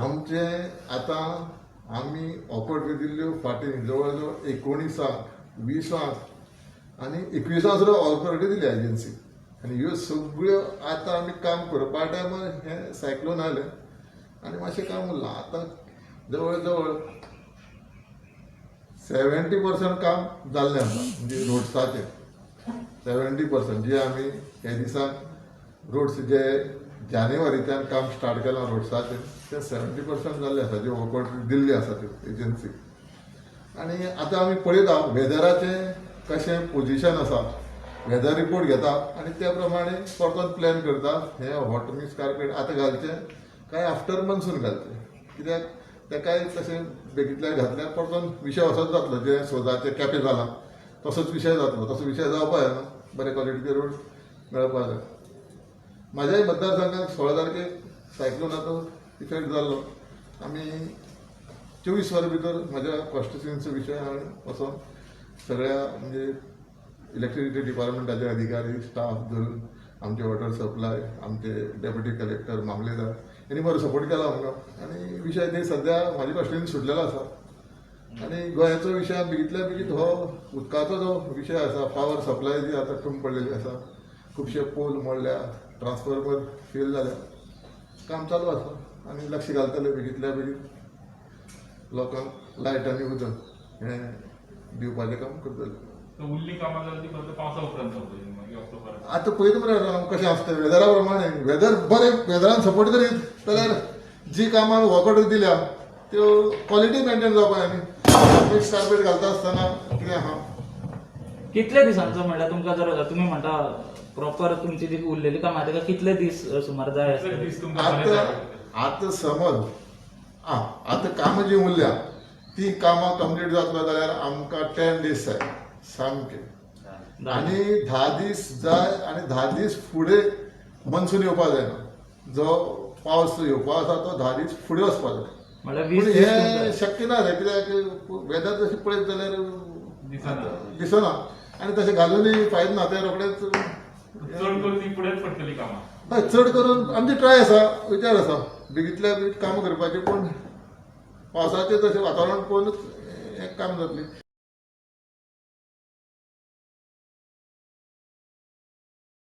आमचे आता आम्ही ऑफर दिल्ल्यो फाटी जवळ जवळ 19 20 आणि 21 सुद्दां ऑफर दिली एजन्सी आनी ह्यो सगळ्यो आतां आमी काम करपा टायमार हें सायक्लोन आयलें आनी मातशें काम उरलां आतां जवळ जवळ 70% काम जाल्लें आसा म्हणजे रोड्साचें 70% जे आमी हे दिसाक रोड्स जे जानेवारीच्यान काम स्टार्ट केलां रोड्साचें ते 70% जाल्लें आसा जे ऑफर दिल्ली आसा त्यो एजन्सी आनी आतां आमी पळयता वेदराचें कशें पोजिशन आसा वेदर रिपोर्ट घेता आनी त्या प्रमाणे परतून प्लॅन करता हे हॉट मिक्स कार्पेट आतां घालचें काय आफ्टर मनसून घालचें कित्याक तेकाय तशें बेगींतल्यान घातल्यार परतून विशय असोच जातलो जे सोदाचे केपें जालां तसोच विशय जातलो तसो विशय जावपा जायना बरे क्वॉलिटीचे रोड मेळपा जाय म्हाज्याय मतदारसंघात 16 तारखेक सायक्लोनाचो इफेक्ट जाल्लो आमी 24 वरां भितर म्हाज्या कॉन्स्टिट्युएन्सीचो विशय हांवें वचोन सगळ्या म्हणजे इलेक्ट्रिसिटी डिपार्टमेंटाचे अधिकारी स्टाफ धरून आमचे वॉटर सप्लाय आमचे डेप्युटी कलेक्टर मामलेदार हेणी बरो सपोर्ट केला आमकां आनी विशय ते सद्या म्हाजी कॉन्स्टिट्युएन्सी सुटलेलो आसा आनी गोंयाचो विशय बेगींतल्या बेगीन हो उदकाचो जो विशय आसा पावर सप्लाय जी आतां कमी पडलेली आसा खुबशे पोल मोडल्या ट्रान्सफॉर्मर फेल जाल्या काम चालू आसा आनी लक्ष घालतले बेगींतल्या बेगीन लोकांक लायट आनी उदक हें दिवपाचें काम करतले उरली कामां जाली ती फक्त पावसा उपरांत जातली मागीर ऑक्टोबरांत आतां पळयता मरे कशें आसता वेदरा प्रमाणे वेदर बरें वेदरान सपोर्ट करीत जाल्यार जी कामां वॉकआउट दिल्या त्यो क्वॉलिटी मेंटेन जावपा जाय न्ही मिक्स कार्पेट घालता आसतना कितें आहा कितले दिसांचो म्हणल्यार तुमकां जर तुमी म्हणटा प्रॉपर तुमची जी उरलेली कामां ताका कितले दीस सुमार जाय कितले दीस तुमकां बरे आतां जाय? आतां समज आतां कामां जी उरल्या ती कामां कंप्लीट जातलो जाल्यार आमकां 10 दीस जाय सामकें आनी 10 दीस जाय आनी 10 दीस फुडें मनसून येवपा जायना जो पावस येवपा आसा तो 10 दीस फुडें वचपा जाय म्हणल्यार पूण 20 दीस हें तुमकां- शक्य ना रे कित्याक वेदर तशें पळयत जाल्यार दिसना. दिसना आनी तशें घालूनय फायदो ना ते रोखडेच चड करून ती फुडेंच पडटली कामां हय चड करून आमची ट्राय आसा विचार आसा बेगींतल्या बेगीन कामां करपाचें पूण पावसाचें तशें वातावरण पळोवनूच हें काम जातलें